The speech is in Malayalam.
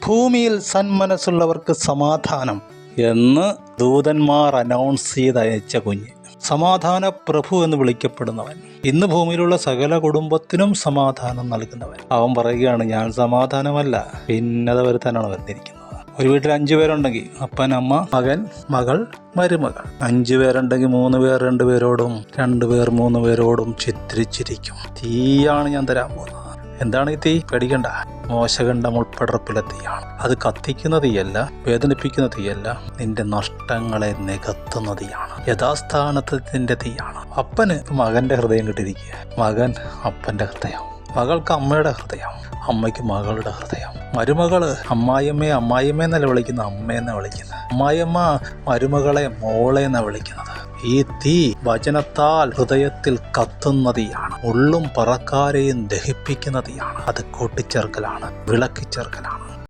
ഭൂമിയിൽ സന്മനസ്സുള്ളവർക്ക് സമാധാനം എന്ന് ദൂതന്മാർ അനൗൺസ് ചെയ്ത് അയച്ച കുഞ്ഞ്, സമാധാന പ്രഭു എന്ന് വിളിക്കപ്പെടുന്നവൻ, ഇന്ന് ഭൂമിയിലുള്ള സകല കുടുംബത്തിനും സമാധാനം നൽകുന്നവൻ. അവൻ പറയുകയാണ്, ഞാൻ സമാധാനമല്ല ഭിന്നത വരുത്താനാണ് വന്നിരിക്കുന്നത്. ഒരു വീട്ടിൽ 5 പേരുണ്ടെങ്കിൽ അപ്പൻ, അമ്മ, മകൻ, മകൾ, മരുമകൾ. 5 പേരുണ്ടെങ്കിൽ 3 പേർ 2 പേരോടും 2 പേർ 3 പേരോടും ചിത്രിച്ചിരിക്കും. തീയാണ് ഞാൻ തരാൻ പോകുന്നത്. എന്താണ് ഈ തീ? പേടിക്കണ്ട, മോശകണ്ഠം ഉൾപ്പെടപ്പിലെ തീയാണ്. അത് കത്തിക്കുന്ന തീയല്ല, വേദനിപ്പിക്കുന്ന തീയല്ല, നിന്റെ നഷ്ടങ്ങളെ നികത്തുന്ന തീയാണ്. യഥാസ്ഥാനത്തിന്റെ തീയാണ്. അപ്പന് മകന്റെ ഹൃദയം കിട്ടിയിരിക്കുക, മകൻ അപ്പന്റെ ഹൃദയം, മകൾക്ക് അമ്മയുടെ ഹൃദയം, അമ്മയ്ക്ക് മകളുടെ ഹൃദയം. മരുമകള് അമ്മായിയമ്മ എന്നല്ല വിളിക്കുന്നത്, അമ്മയെന്നാ വിളിക്കുന്നത്. അമ്മായിയമ്മ മരുമകളെ മോളെ എന്നാ വിളിക്കുന്നത്. ഈ തീ വചനത്താൽ ഹൃദയത്തിൽ കത്തുന്ന തീയാണ്. ഉള്ളും പറക്കാരെയും ദഹിപ്പിക്കുന്ന തീയാണ്. അത് കൂട്ടിച്ചേർക്കലാണ്, വിളക്കിച്ചേർക്കലാണ്.